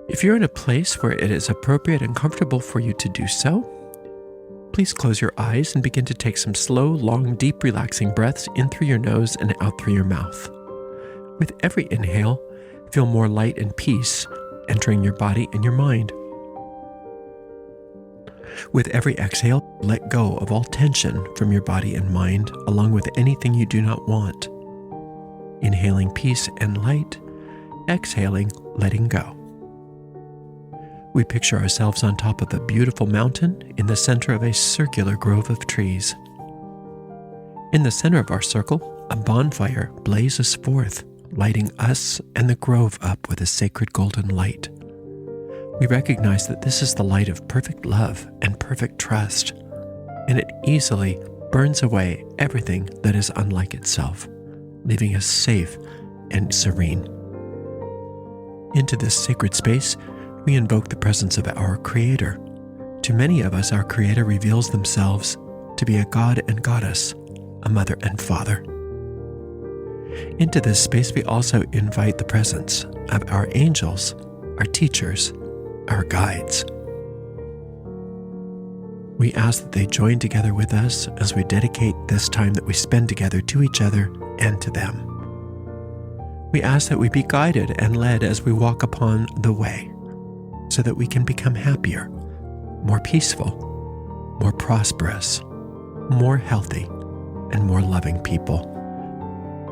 If you're in a place where it is appropriate and comfortable for you to do so, please close your eyes and begin to take some slow, long, deep, relaxing breaths in through your nose and out through your mouth. With every inhale, feel more light and peace entering your body and your mind. With every exhale, let go of all tension from your body and mind, along with anything you do not want. Inhaling peace and light, exhaling, letting go. We picture ourselves on top of a beautiful mountain in the center of a circular grove of trees. In the center of our circle, a bonfire blazes forth, lighting us and the grove up with a sacred golden light. We recognize that this is the light of perfect love and perfect trust, and it easily burns away everything that is unlike itself, leaving us safe and serene. Into this sacred space, we invoke the presence of our Creator. To many of us, our Creator reveals themselves to be a God and Goddess, a mother and father. Into this space, we also invite the presence of our angels, our teachers, our guides. We ask that they join together with us as we dedicate this time that we spend together to each other and to them. We ask that we be guided and led as we walk upon the way, so that we can become happier, more peaceful, more prosperous, more healthy, and more loving people.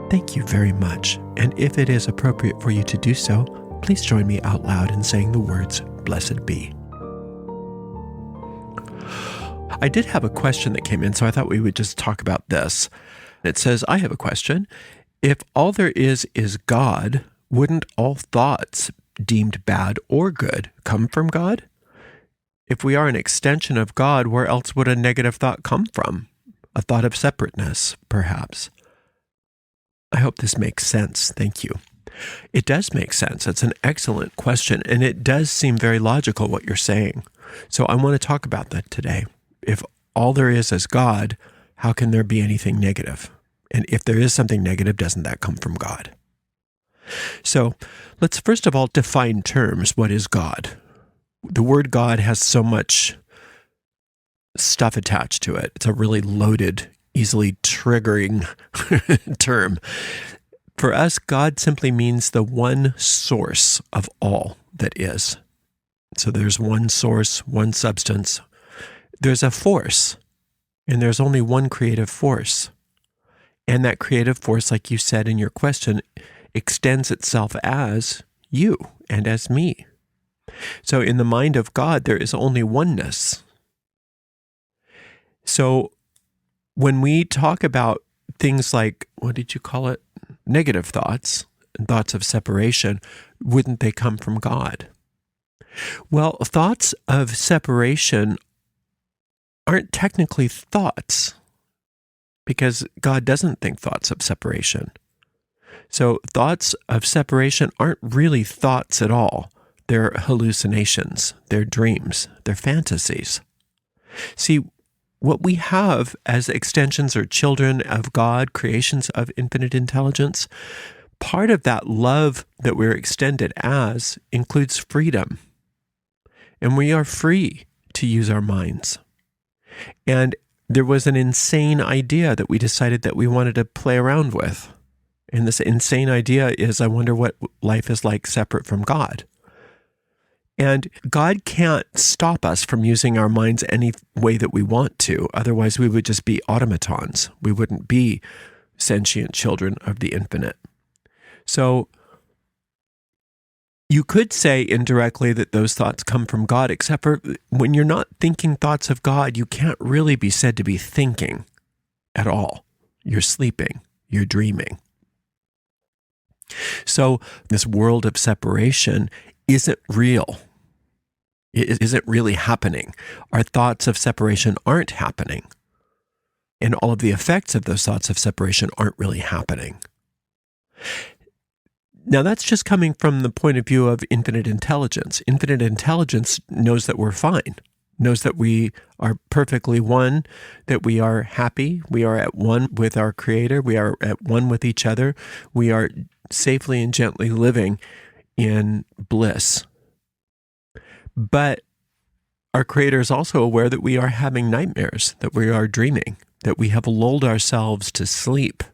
Thank you very much, and if it is appropriate for you to do so, please join me out loud in saying the words, "Blessed be." I did have a question that came in, so I thought we would just talk about this. It says, I have a question. If all there is God, wouldn't all thoughts deemed bad or good come from God? If we are an extension of God, where else would a negative thought come from? A thought of separateness, perhaps. I hope this makes sense. Thank you. It does make sense. It's an excellent question, and it does seem very logical what you're saying. So I want to talk about that today. If all there is God, how can there be anything negative? And if there is something negative, doesn't that come from God? So let's first of all define terms. What is God? The word God has so much stuff attached to it. It's a really loaded, easily triggering term. For us, God simply means the one source of all that is. So there's one source, one substance. There's a force, and there's only one creative force. And that creative force, like you said in your question, extends itself as you and as me. So in the mind of God, there is only oneness. So when we talk about things like, what did you call it? Negative thoughts and thoughts of separation, wouldn't they come from God? Well, thoughts of separation aren't technically thoughts, because God doesn't think thoughts of separation. So thoughts of separation aren't really thoughts at all. They're hallucinations, they're dreams, they're fantasies. See, what we have as extensions or children of God, creations of infinite intelligence, part of that love that we're extended as includes freedom. And we are free to use our minds. And there was an insane idea that we decided that we wanted to play around with. And this insane idea is, I wonder what life is like separate from God. And God can't stop us from using our minds any way that we want to. Otherwise, we would just be automatons. We wouldn't be sentient children of the infinite. So you could say indirectly that those thoughts come from God, except for when you're not thinking thoughts of God, you can't really be said to be thinking at all. You're sleeping. You're dreaming. So this world of separation isn't real. It isn't really happening. Our thoughts of separation aren't happening. And all of the effects of those thoughts of separation aren't really happening. Now, that's just coming from the point of view of infinite intelligence. Infinite intelligence knows that we're fine. knows that we are perfectly one, that we are happy, we are at one with our Creator, we are at one with each other, we are safely and gently living in bliss. But our Creator is also aware that we are having nightmares, that we are dreaming, that we have lulled ourselves to sleep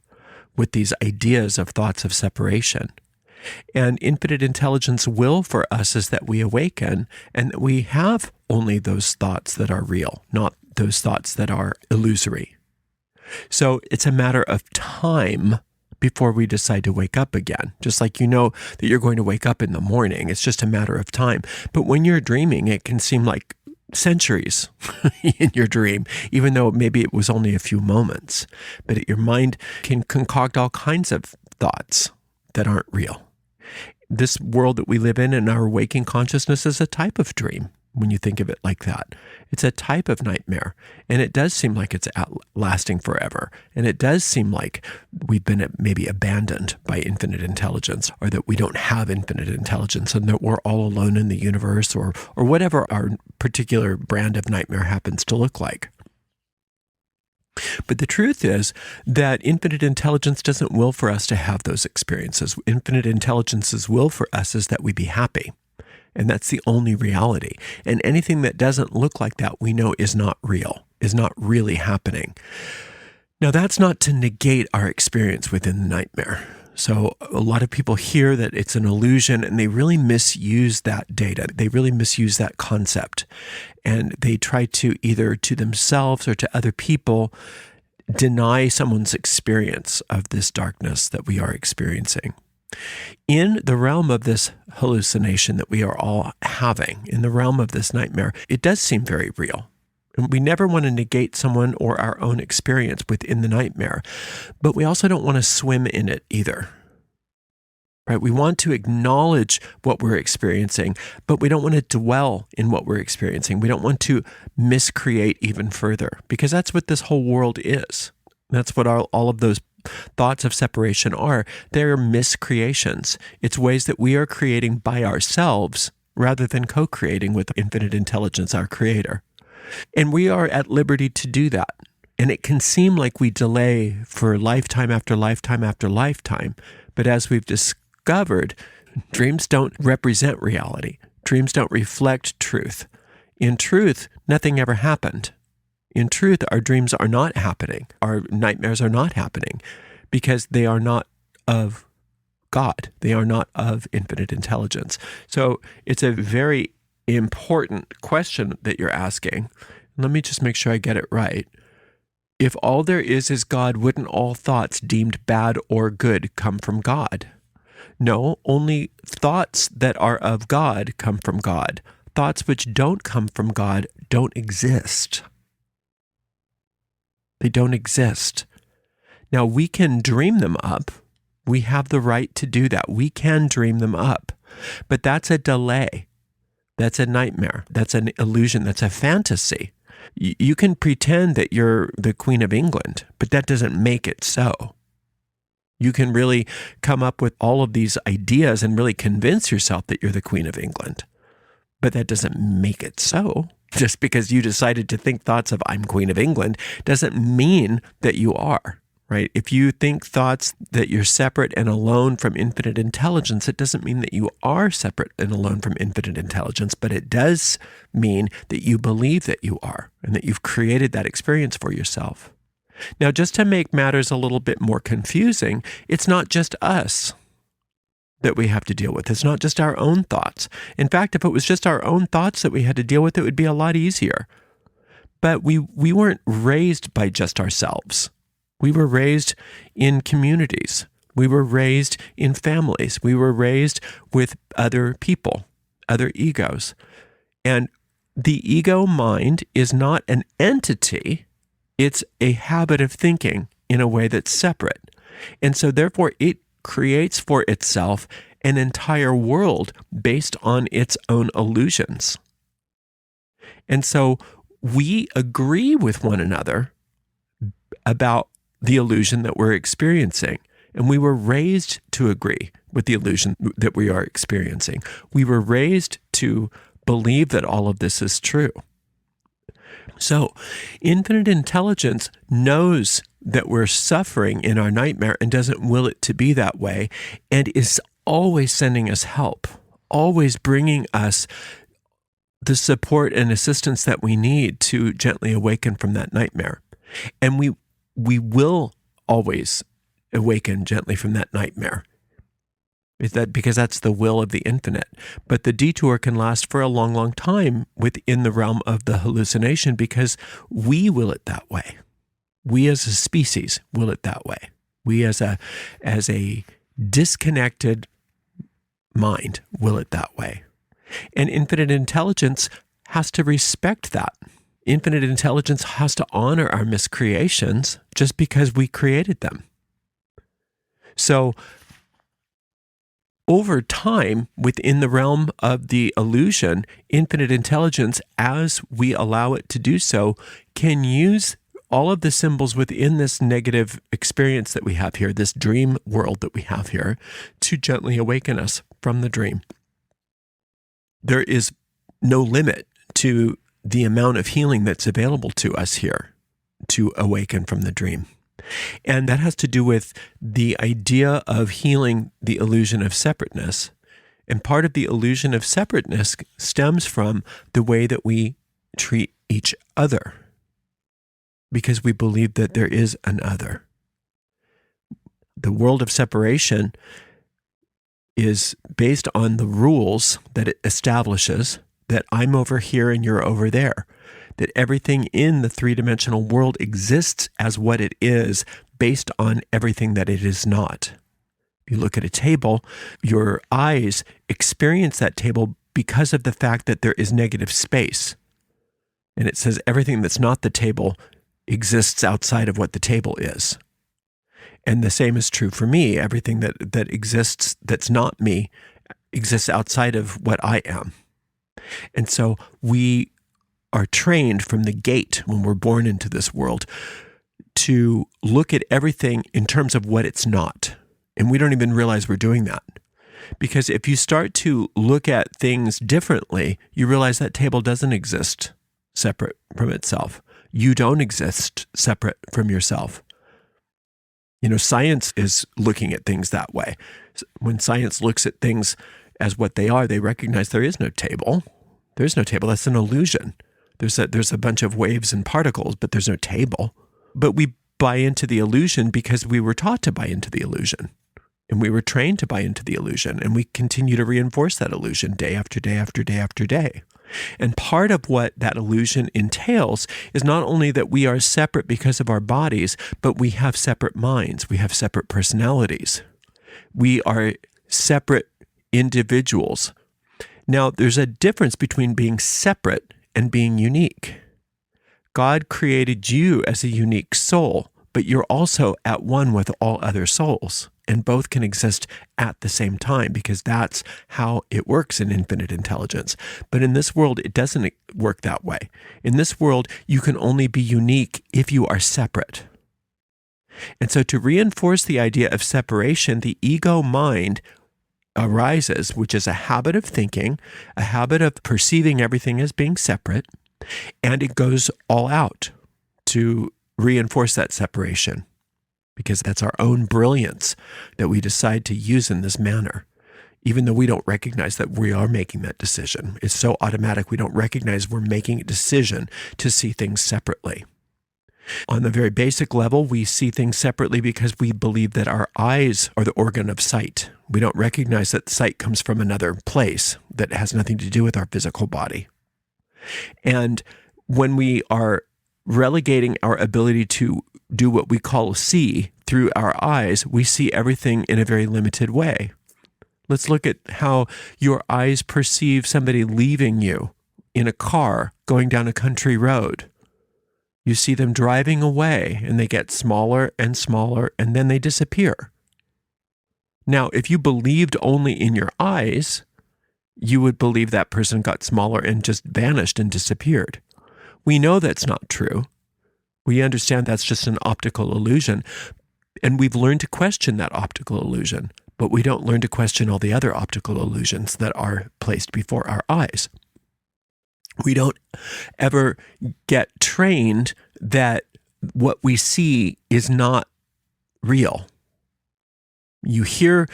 with these ideas of thoughts of separation. And infinite intelligence will for us is that we awaken and that we have only those thoughts that are real, not those thoughts that are illusory. So it's a matter of time before we decide to wake up again. Just like you know that you're going to wake up in the morning, it's just a matter of time. But when you're dreaming, it can seem like centuries in your dream, even though maybe it was only a few moments. But your mind can concoct all kinds of thoughts that aren't real. This world that we live in our waking consciousness is a type of dream when you think of it like that. It's a type of nightmare. And it does seem like it's lasting forever. And it does seem like we've been maybe abandoned by infinite intelligence, or that we don't have infinite intelligence and that we're all alone in the universe, or whatever our particular brand of nightmare happens to look like. But the truth is that infinite intelligence doesn't will for us to have those experiences. Infinite intelligence's will for us is that we be happy. And that's the only reality. And anything that doesn't look like that, we know is not real, is not really happening. Now, that's not to negate our experience within the nightmare. So a lot of people hear that it's an illusion and they really misuse that data. They really misuse that concept. And they try to either to themselves or to other people deny someone's experience of this darkness that we are experiencing. In the realm of this hallucination that we are all having, in the realm of this nightmare, it does seem very real. And we never want to negate someone or our own experience within the nightmare, but we also don't want to swim in it either. Right? We want to acknowledge what we're experiencing, but we don't want to dwell in what we're experiencing. We don't want to miscreate even further, because that's what this whole world is. That's what all of those thoughts of separation are. They're miscreations. It's ways that we are creating by ourselves rather than co-creating with infinite intelligence, our Creator. And we are at liberty to do that. And it can seem like we delay for lifetime after lifetime after lifetime. But as we've discovered, dreams don't represent reality. Dreams don't reflect truth. In truth, nothing ever happened. In truth, our dreams are not happening. Our nightmares are not happening because they are not of God. They are not of infinite intelligence. So it's a very important question that you're asking. Let me just make sure I get it right. If all there is God, wouldn't all thoughts deemed bad or good come from God? No, only thoughts that are of God come from God. Thoughts which don't come from God don't exist. They don't exist. Now, we can dream them up. We have the right to do that. We can dream them up. But that's a delay. That's a nightmare. That's an illusion. That's a fantasy. You can pretend that you're the Queen of England, but that doesn't make it so. You can really come up with all of these ideas and really convince yourself that you're the Queen of England, but that doesn't make it so. Just because you decided to think thoughts of I'm Queen of England doesn't mean that you are, right? If you think thoughts that you're separate and alone from infinite intelligence, it doesn't mean that you are separate and alone from infinite intelligence, but it does mean that you believe that you are and that you've created that experience for yourself. Now, just to make matters a little bit more confusing, it's not just us that we have to deal with. It's not just our own thoughts. In fact, if it was just our own thoughts that we had to deal with, it would be a lot easier. But we weren't raised by just ourselves. We were raised in communities. We were raised in families. We were raised with other people, other egos. And the ego mind is not an entity. It's a habit of thinking in a way that's separate. And so therefore, it creates for itself an entire world based on its own illusions. And so we agree with one another about the illusion that we're experiencing. And we were raised to agree with the illusion that we are experiencing. We were raised to believe that all of this is true. So, infinite intelligence knows that we're suffering in our nightmare and doesn't will it to be that way, and is always sending us help, always bringing us the support and assistance that we need to gently awaken from that nightmare. And we will always awaken gently from that nightmare. Is that because that's the will of the infinite. But the detour can last for a long, long time within the realm of the hallucination because we will it that way. We as a species will it that way. We as a disconnected mind will it that way. And infinite intelligence has to respect that. Infinite intelligence has to honor our miscreations just because we created them. So, over time, within the realm of the illusion, infinite intelligence, as we allow it to do so, can use all of the symbols within this negative experience that we have here, this dream world that we have here, to gently awaken us from the dream. There is no limit to the amount of healing that's available to us here to awaken from the dream. And that has to do with the idea of healing the illusion of separateness. And part of the illusion of separateness stems from the way that we treat each other, because we believe that there is an other. The world of separation is based on the rules that it establishes, that I'm over here and you're over there. That everything in the three-dimensional world exists as what it is based on everything that it is not. If you look at a table, your eyes experience that table because of the fact that there is negative space. And it says everything that's not the table exists outside of what the table is. And the same is true for me. Everything that exists that's not me exists outside of what I am. And so we are trained from the gate when we're born into this world to look at everything in terms of what it's not. And we don't even realize we're doing that. Because if you start to look at things differently, you realize that table doesn't exist separate from itself. You don't exist separate from yourself. Science is looking at things that way. When science looks at things as what they are, they recognize there is no table. There's no table. That's an illusion. There's a bunch of waves and particles, but there's no table. But we buy into the illusion because we were taught to buy into the illusion. And we were trained to buy into the illusion. And we continue to reinforce that illusion day after day after day after day. And part of what that illusion entails is not only that we are separate because of our bodies, but we have separate minds. We have separate personalities. We are separate individuals. Now, there's a difference between being separate and being unique. God created you as a unique soul, but you're also at one with all other souls, and both can exist at the same time because that's how it works in infinite intelligence. But in this world, it doesn't work that way. In this world, you can only be unique if you are separate. And so to reinforce the idea of separation, the ego mind arises, which is a habit of thinking, a habit of perceiving everything as being separate, and it goes all out to reinforce that separation, because that's our own brilliance that we decide to use in this manner, even though we don't recognize that we are making that decision. It's so automatic, we don't recognize we're making a decision to see things separately. On the very basic level, we see things separately because we believe that our eyes are the organ of sight. We don't recognize that sight comes from another place that has nothing to do with our physical body. And when we are relegating our ability to do what we call see through our eyes, we see everything in a very limited way. Let's look at how your eyes perceive somebody leaving you in a car going down a country road. You see them driving away, and they get smaller and smaller, and then they disappear. Now, if you believed only in your eyes, you would believe that person got smaller and just vanished and disappeared. We know that's not true. We understand that's just an optical illusion, and we've learned to question that optical illusion, but we don't learn to question all the other optical illusions that are placed before our eyes. We don't ever get trained that what we see is not real. You hear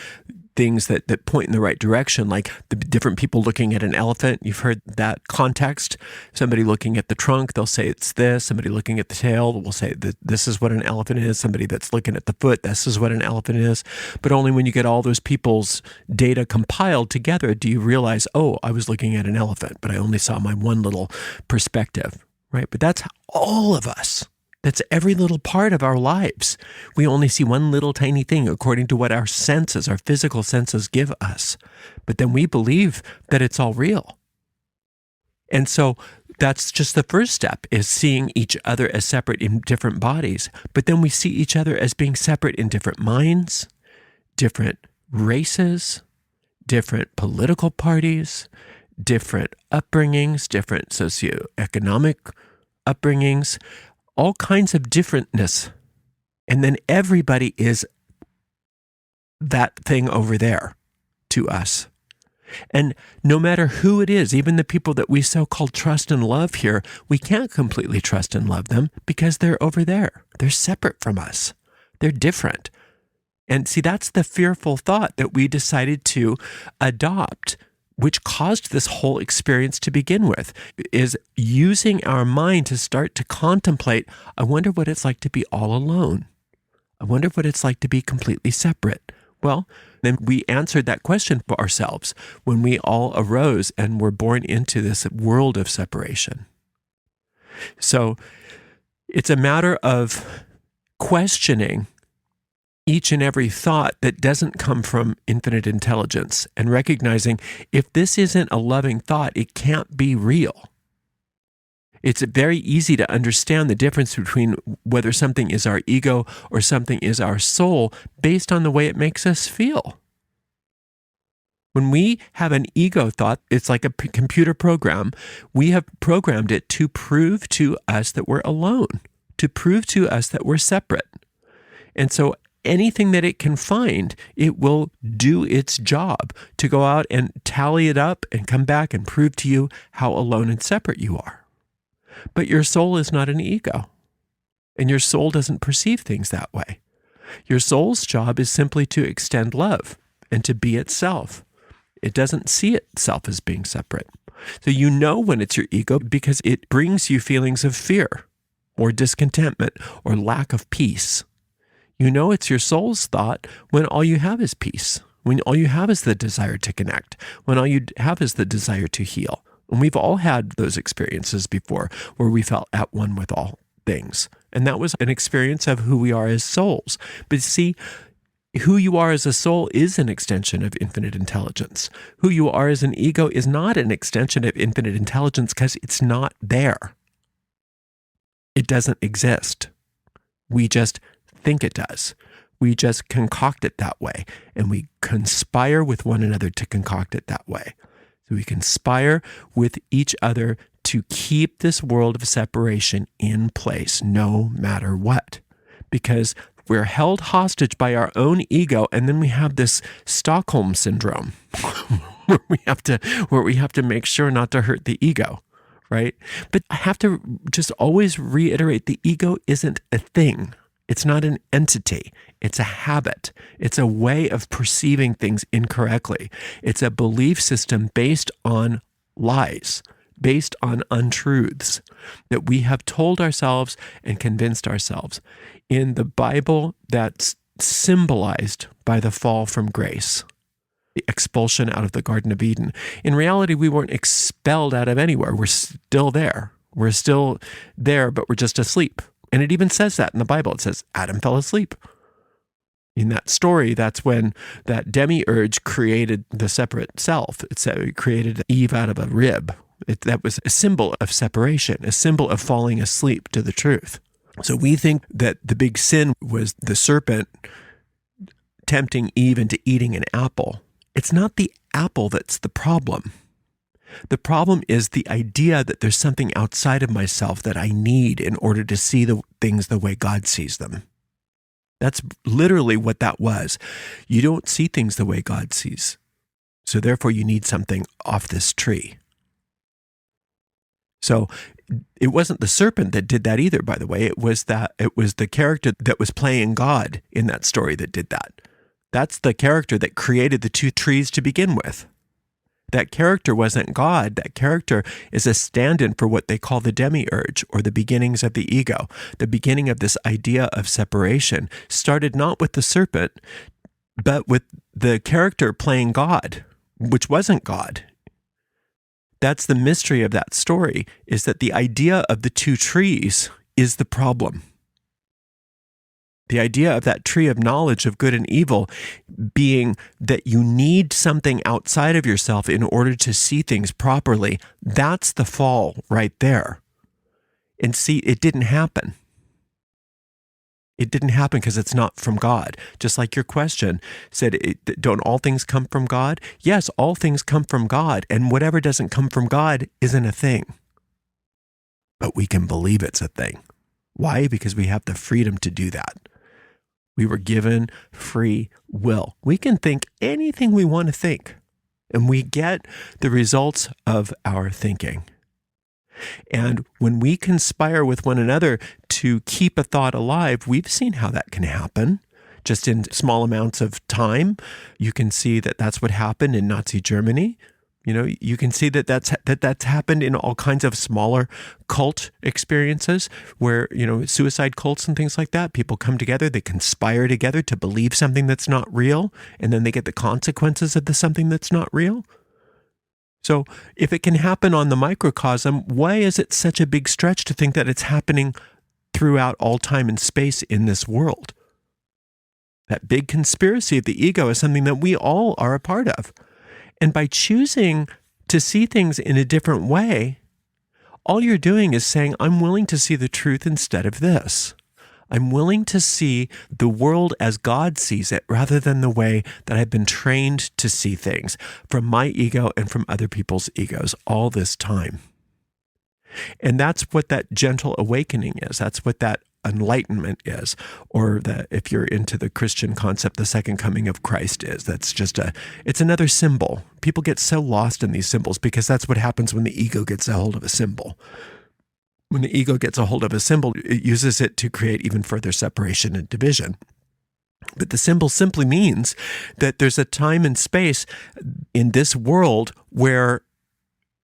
things that point in the right direction, like the different people looking at an elephant. You've heard that context. Somebody looking at the trunk, they'll say it's this. Somebody looking at the tail will say that this is what an elephant is. Somebody that's looking at the foot, this is what an elephant is. But only when you get all those people's data compiled together do you realize, oh, I was looking at an elephant, but I only saw my one little perspective, right? But that's all of us. That's every little part of our lives. We only see one little tiny thing according to what our senses, our physical senses give us. But then we believe that it's all real. And so that's just the first step, is seeing each other as separate in different bodies. But then we see each other as being separate in different minds, different races, different political parties, different upbringings, different socioeconomic upbringings, all kinds of differentness. And then everybody is that thing over there to us. And no matter who it is, even the people that we so-called trust and love here, we can't completely trust and love them because they're over there. They're separate from us. They're different. And see, that's the fearful thought that we decided to adopt, which caused this whole experience to begin with, is using our mind to start to contemplate, I wonder what it's like to be all alone. I wonder what it's like to be completely separate. Well, then we answered that question for ourselves when we all arose and were born into this world of separation. So it's a matter of questioning each and every thought that doesn't come from infinite intelligence, and recognizing if this isn't a loving thought, it can't be real. It's very easy to understand the difference between whether something is our ego or something is our soul based on the way it makes us feel. When we have an ego thought, it's like a computer program. We have programmed it to prove to us that we're alone, to prove to us that we're separate. And so anything that it can find, it will do its job to go out and tally it up and come back and prove to you how alone and separate you are. But your soul is not an ego, and your soul doesn't perceive things that way. Your soul's job is simply to extend love and to be itself. It doesn't see itself as being separate. So you know when it's your ego because it brings you feelings of fear or discontentment or lack of peace. You know it's your soul's thought when all you have is peace, when all you have is the desire to connect, when all you have is the desire to heal. And we've all had those experiences before where we felt at one with all things. And that was an experience of who we are as souls. But see, who you are as a soul is an extension of infinite intelligence. Who you are as an ego is not an extension of infinite intelligence because it's not there. It doesn't exist. We just think it does. We just concoct it that way, and we conspire with one another to concoct it that way. So we conspire with each other to keep this world of separation in place no matter what, because we're held hostage by our own ego, and then we have this Stockholm syndrome where we have to make sure not to hurt the ego, right? But I have to just always reiterate, the ego isn't a thing. It's not an entity. It's a habit. It's a way of perceiving things incorrectly. It's a belief system based on lies, based on untruths that we have told ourselves and convinced ourselves. In the Bible, that's symbolized by the fall from grace, the expulsion out of the Garden of Eden. In reality, we weren't expelled out of anywhere. We're still there. We're still there, but we're just asleep. And it even says that in the Bible. It says Adam fell asleep. In that story, that's when that demiurge created the separate self. It created Eve out of a rib. That was a symbol of separation, a symbol of falling asleep to the truth. So we think that the big sin was the serpent tempting Eve into eating an apple. It's not the apple that's the problem. The problem is the idea that there's something outside of myself that I need in order to see the things the way God sees them. That's literally what that was. You don't see things the way God sees. So therefore you need something off this tree. So it wasn't the serpent that did that either, by the way. It was the character that was playing God in that story that did that. That's the character that created the two trees to begin with. That character wasn't God. That character is a stand-in for what they call the demiurge, or the beginnings of the ego. The beginning of this idea of separation started not with the serpent, but with the character playing God, which wasn't God. That's the mystery of that story, is that the idea of the two trees is the problem. The idea of that tree of knowledge of good and evil being that you need something outside of yourself in order to see things properly, that's the fall right there. And see, it didn't happen. It didn't happen because it's not from God. Just like your question said, don't all things come from God? Yes, all things come from God, and whatever doesn't come from God isn't a thing. But we can believe it's a thing. Why? Because we have the freedom to do that. We were given free will. We can think anything we want to think, and we get the results of our thinking. And when we conspire with one another to keep a thought alive, we've seen how that can happen. Just in small amounts of time, you can see that that's what happened in Nazi Germany. You can see that that's happened in all kinds of smaller cult experiences where, suicide cults and things like that. People come together, they conspire together to believe something that's not real, and then they get the consequences of the something that's not real. So if it can happen on the microcosm, why is it such a big stretch to think that it's happening throughout all time and space in this world? That big conspiracy of the ego is something that we all are a part of. And by choosing to see things in a different way, all you're doing is saying, I'm willing to see the truth instead of this. I'm willing to see the world as God sees it rather than the way that I've been trained to see things from my ego and from other people's egos all this time. And that's what that gentle awakening is. That's what that enlightenment is, or if you're into the Christian concept, the second coming of Christ is. That's just it's another symbol. People get so lost in these symbols because that's what happens when the ego gets a hold of a symbol. When the ego gets a hold of a symbol, it uses it to create even further separation and division. But the symbol simply means that there's a time and space in this world where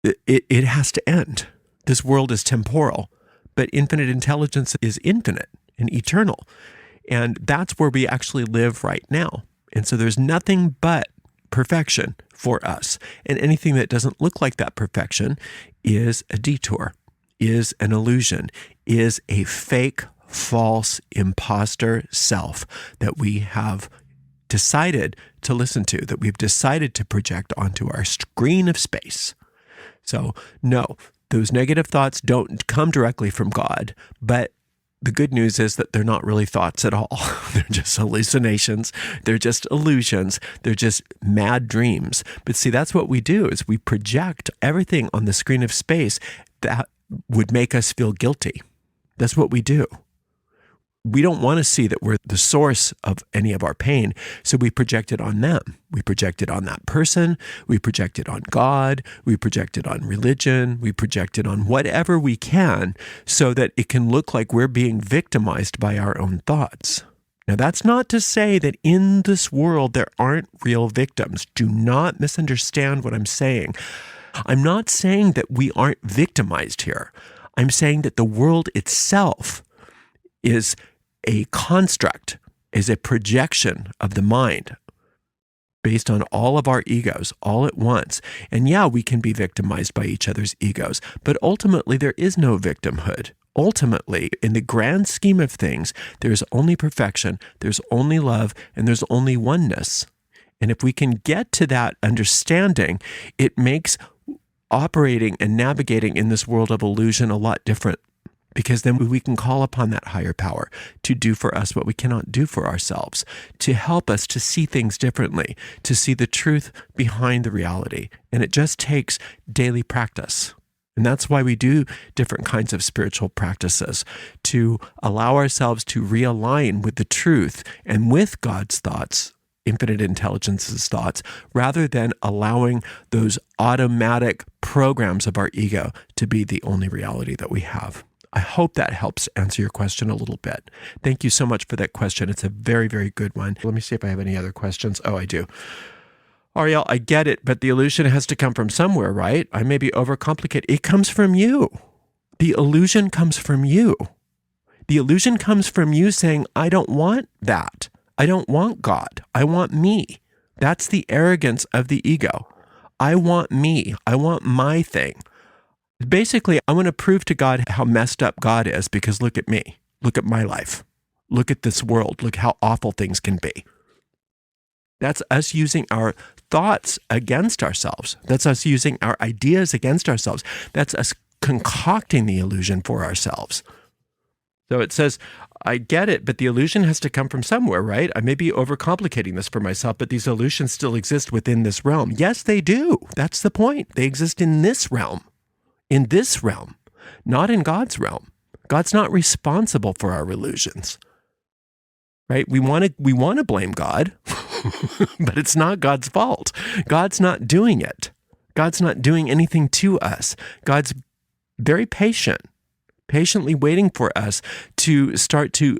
it has to end. This world is temporal. But infinite intelligence is infinite and eternal. And that's where we actually live right now. And so there's nothing but perfection for us. And anything that doesn't look like that perfection is a detour, is an illusion, is a fake, false, imposter self that we have decided to listen to, that we've decided to project onto our screen of space. So no, those negative thoughts don't come directly from God, but the good news is that they're not really thoughts at all. They're just hallucinations. They're just illusions. They're just mad dreams. But see, that's what we do, is we project everything on the screen of space that would make us feel guilty. That's what we do. We don't want to see that we're the source of any of our pain, so we project it on them. We project it on that person. We project it on God. We project it on religion. We project it on whatever we can so that it can look like we're being victimized by our own thoughts. Now, that's not to say that in this world there aren't real victims. Do not misunderstand what I'm saying. I'm not saying that we aren't victimized here. I'm saying that the world itself is a construct, is a projection of the mind based on all of our egos all at once. And yeah, we can be victimized by each other's egos, but ultimately there is no victimhood. Ultimately, in the grand scheme of things, there's only perfection, there's only love, and there's only oneness. And if we can get to that understanding, it makes operating and navigating in this world of illusion a lot different. Because then we can call upon that higher power to do for us what we cannot do for ourselves, to help us to see things differently, to see the truth behind the reality. And it just takes daily practice. And that's why we do different kinds of spiritual practices, to allow ourselves to realign with the truth and with God's thoughts infinite intelligence's thoughts, rather than allowing those automatic programs of our ego to be the only reality that we have. I hope that helps answer your question a little bit. Thank you so much for that question. It's a very, very good one. Let me see if I have any other questions. Oh, I do. Ariel, I get it, but the illusion has to come from somewhere, right? I may be overcomplicated. It comes from you. The illusion comes from you. The illusion comes from you saying, I don't want that. I don't want God. I want me. That's the arrogance of the ego. I want me. I want my thing. Basically, I want to prove to God how messed up God is because look at me. Look at my life. Look at this world. Look how awful things can be. That's us using our thoughts against ourselves. That's us using our ideas against ourselves. That's us concocting the illusion for ourselves. So it says, I get it, but the illusion has to come from somewhere, right? I may be overcomplicating this for myself, but these illusions still exist within this realm. Yes, they do. That's the point. They exist in this realm. In this realm, not in God's realm. God's not responsible for our illusions, right? We want to blame God, but it's not God's fault. God's not doing it. God's not doing anything to us. God's very patiently waiting for us to start to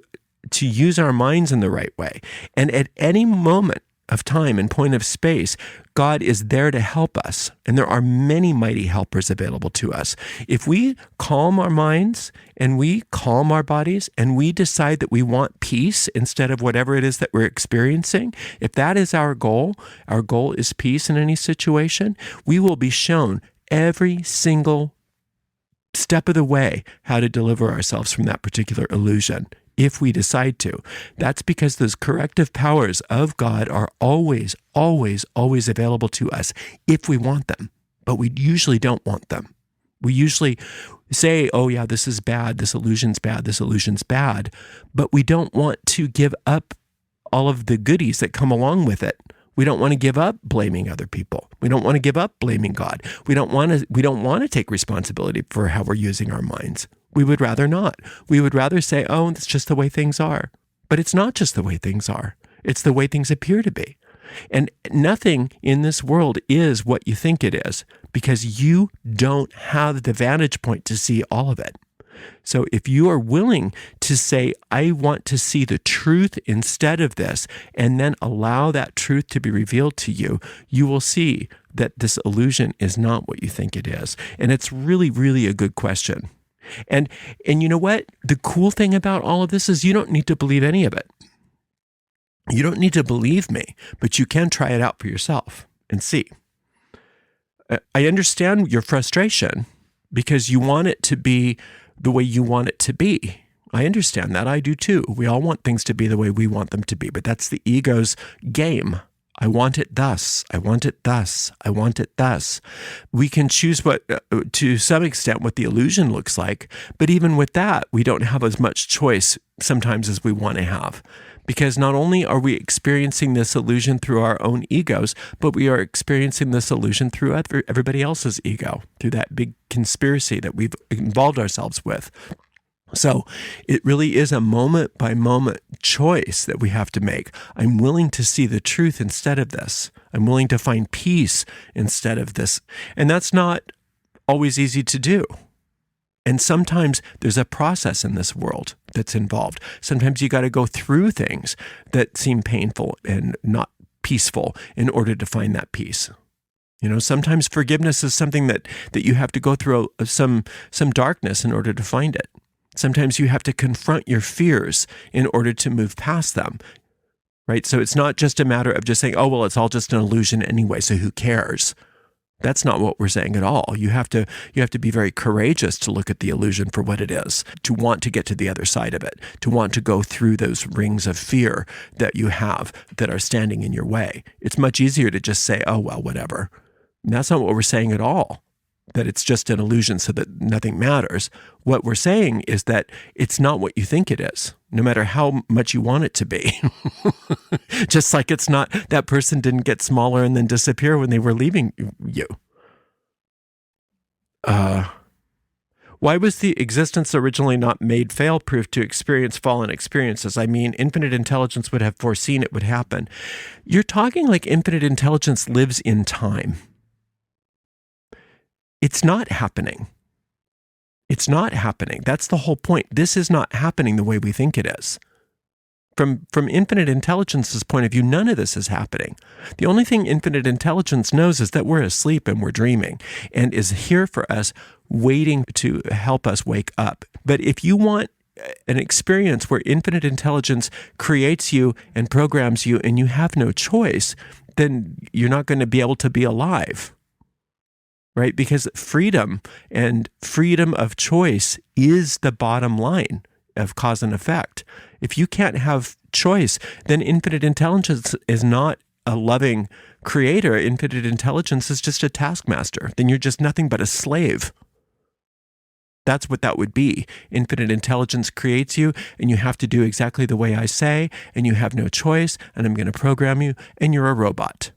use our minds in the right way. And at any moment of time and point of space, God is there to help us. And there are many mighty helpers available to us. If we calm our minds and we calm our bodies and we decide that we want peace instead of whatever it is that we're experiencing, if that is our goal is peace in any situation, we will be shown every single step of the way how to deliver ourselves from that particular illusion. If we decide to. That's because those corrective powers of God are always, always, always available to us if we want them. But we usually don't want them. We usually say, oh yeah, this is bad, this illusion's bad, this illusion's bad. But we don't want to give up all of the goodies that come along with it. We don't want to give up blaming other people. We don't want to give up blaming God. We don't want to take responsibility for how we're using our minds. We would rather not. We would rather say, oh, it's just the way things are. But it's not just the way things are. It's the way things appear to be. And nothing in this world is what you think it is because you don't have the vantage point to see all of it. So if you are willing to say, I want to see the truth instead of this, and then allow that truth to be revealed to you, you will see that this illusion is not what you think it is. And it's really, really a good question. And you know what? The cool thing about all of this is you don't need to believe any of it. You don't need to believe me, but you can try it out for yourself and see. I understand your frustration because you want it to be the way you want it to be. I understand that. I do too. We all want things to be the way we want them to be, but that's the ego's game. I want it thus. I want it thus. I want it thus. We can choose to some extent, what the illusion looks like. But even with that, we don't have as much choice sometimes as we want to have. Because not only are we experiencing this illusion through our own egos, but we are experiencing this illusion through everybody else's ego, through that big conspiracy that we've involved ourselves with. So it really is a moment-by-moment choice that we have to make. I'm willing to see the truth instead of this. I'm willing to find peace instead of this. And that's not always easy to do. And sometimes there's a process in this world that's involved. Sometimes you got to go through things that seem painful and not peaceful in order to find that peace. You know, sometimes forgiveness is something that you have to go through some darkness in order to find it. Sometimes you have to confront your fears in order to move past them, right? So it's not just a matter of just saying, oh, well, it's all just an illusion anyway, so who cares? That's not what we're saying at all. You have to be very courageous to look at the illusion for what it is, to want to get to the other side of it, to want to go through those rings of fear that you have that are standing in your way. It's much easier to just say, oh, well, whatever. And that's not what we're saying at all, that it's just an illusion so that nothing matters. What we're saying is that it's not what you think it is, no matter how much you want it to be. Just like it's not, that person didn't get smaller and then disappear when they were leaving you. Why was the existence originally not made fail-proof to experience fallen experiences? I mean, infinite intelligence would have foreseen it would happen. You're talking like infinite intelligence lives in time. It's not happening. It's not happening. That's the whole point. This is not happening the way we think it is. From infinite intelligence's point of view, none of this is happening. The only thing infinite intelligence knows is that we're asleep and we're dreaming, and is here for us, waiting to help us wake up. But if you want an experience where infinite intelligence creates you and programs you and you have no choice, then you're not going to be able to be alive. Right? Because freedom and freedom of choice is the bottom line of cause and effect. If you can't have choice, then infinite intelligence is not a loving creator. Infinite intelligence is just a taskmaster. Then you're just nothing but a slave. That's what that would be. Infinite intelligence creates you, and you have to do exactly the way I say, and you have no choice, and I'm going to program you, and you're a robot.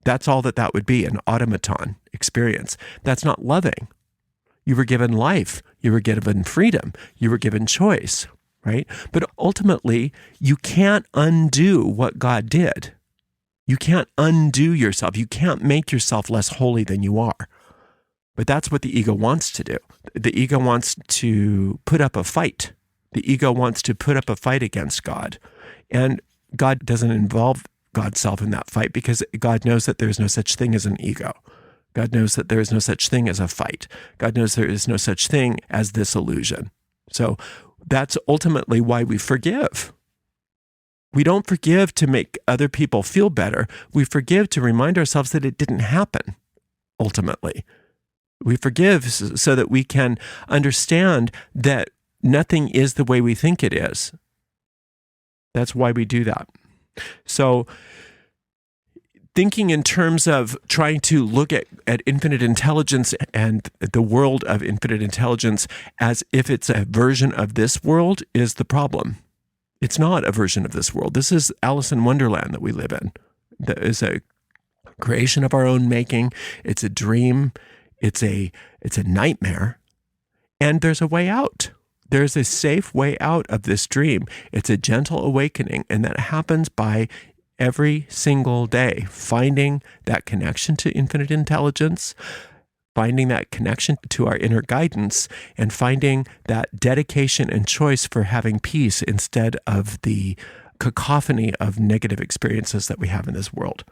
That's all that would be, an automaton experience. That's not loving. You were given life. You were given freedom. You were given choice, right? But ultimately, you can't undo what God did. You can't undo yourself. You can't make yourself less holy than you are. But that's what the ego wants to do. The ego wants to put up a fight. The ego wants to put up a fight against God. And God doesn't involve God's self in that fight, because God knows that there is no such thing as an ego. God knows that there is no such thing as a fight. God knows there is no such thing as this illusion. So that's ultimately why we forgive. We don't forgive to make other people feel better. We forgive to remind ourselves that it didn't happen, ultimately. We forgive so that we can understand that nothing is the way we think it is. That's why we do that. So thinking in terms of trying to look at infinite intelligence and the world of infinite intelligence as if it's a version of this world is the problem. It's not a version of this world. This is Alice in Wonderland that we live in. That is a creation of our own making. It's a dream. It's a nightmare. And there's a way out. There's a safe way out of this dream. It's a gentle awakening, and that happens by every single day, finding that connection to infinite intelligence, finding that connection to our inner guidance, and finding that dedication and choice for having peace instead of the cacophony of negative experiences that we have in this world.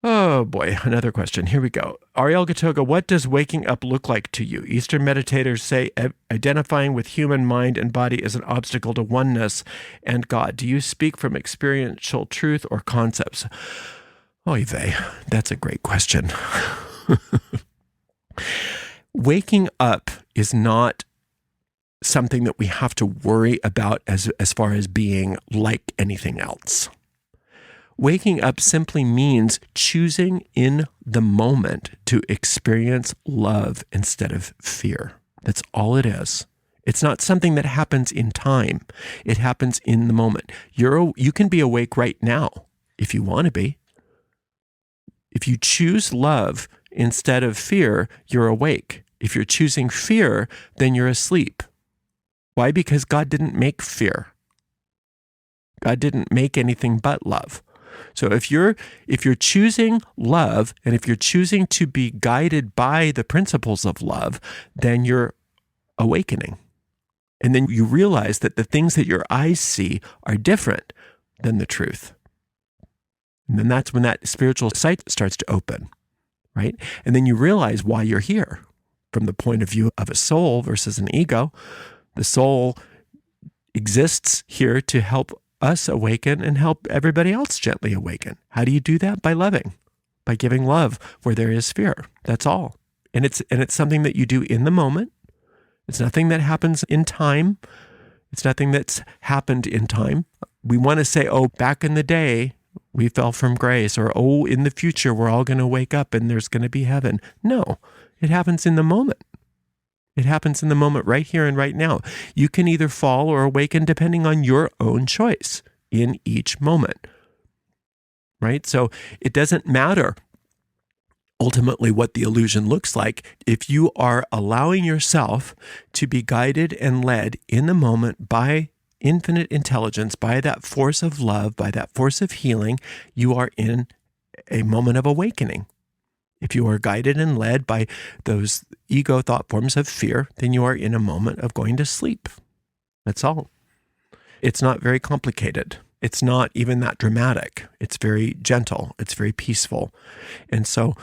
Oh boy, another question. Here we go. Ariel Gatoga, what does waking up look like to you? Eastern meditators say identifying with human mind and body is an obstacle to oneness and God. Do you speak from experiential truth or concepts? Oy vey, that's a great question. Waking up is not something that we have to worry about as far as being like anything else. Waking up simply means choosing in the moment to experience love instead of fear. That's all it is. It's not something that happens in time. It happens in the moment. You can be awake right now if you want to be. If you choose love instead of fear, you're awake. If you're choosing fear, then you're asleep. Why? Because God didn't make fear. God didn't make anything but love. So if you're choosing love, and if you're choosing to be guided by the principles of love, then you're awakening. And then you realize that the things that your eyes see are different than the truth. And then that's when that spiritual sight starts to open, right? And then you realize why you're here from the point of view of a soul versus an ego. The soul exists here to help us awaken and help everybody else gently awaken. How do you do that? By loving, by giving love where there is fear. That's all. And it's something that you do in the moment. It's nothing that happens in time. It's nothing that's happened in time. We want to say, oh, back in the day, we fell from grace, or, oh, in the future, we're all going to wake up and there's going to be heaven. No, it happens in the moment. It happens in the moment right here and right now. You can either fall or awaken depending on your own choice in each moment, right? So it doesn't matter. ultimately what the illusion looks like. If you are allowing yourself to be guided and led in the moment by infinite intelligence, by that force of love, by that force of healing, you are in a moment of awakening. If you are guided and led by those ego thought forms of fear, then you are in a moment of going to sleep. That's all. It's not very complicated. It's not even that dramatic. It's very gentle. It's very peaceful. And so,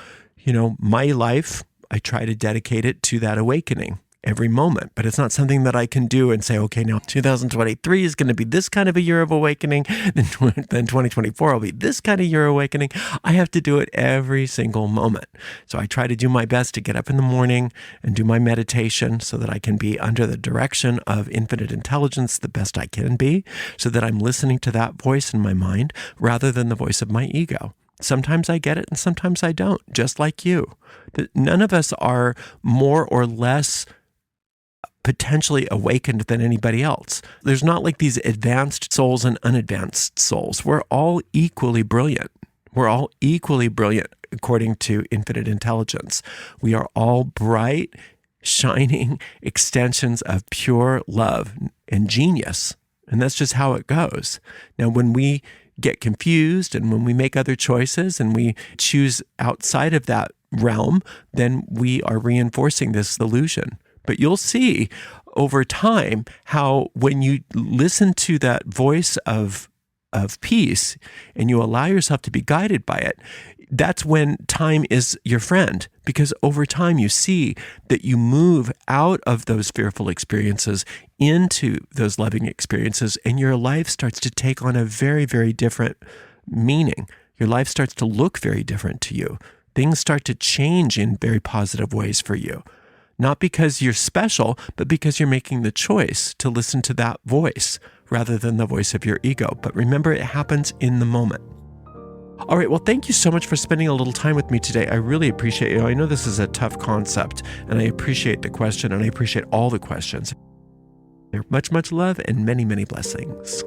my life, I try to dedicate it to that awakening every moment, but it's not something that I can do and say, okay, now 2023 is going to be this kind of a year of awakening, then 2024 will be this kind of year of awakening. I have to do it every single moment. So I try to do my best to get up in the morning and do my meditation so that I can be under the direction of infinite intelligence the best I can be, so that I'm listening to that voice in my mind rather than the voice of my ego. Sometimes I get it and sometimes I don't, just like you. None of us are more or less potentially awakened than anybody else. There's not like these advanced souls and unadvanced souls. We're all equally brilliant. We're all equally brilliant according to infinite intelligence. We are all bright, shining extensions of pure love and genius. And that's just how it goes. Now, when we get confused and when we make other choices and we choose outside of that realm, then we are reinforcing this illusion. But you'll see over time how when you listen to that voice of peace and you allow yourself to be guided by it, that's when time is your friend. Because over time you see that you move out of those fearful experiences into those loving experiences, and your life starts to take on a very, very different meaning. Your life starts to look very different to you. Things start to change in very positive ways for you. Not because you're special, but because you're making the choice to listen to that voice rather than the voice of your ego. But remember, it happens in the moment. All right, well, thank you so much for spending a little time with me today. I really appreciate it. I know this is a tough concept, and I appreciate the question, and I appreciate all the questions. Much, much love and many, many blessings.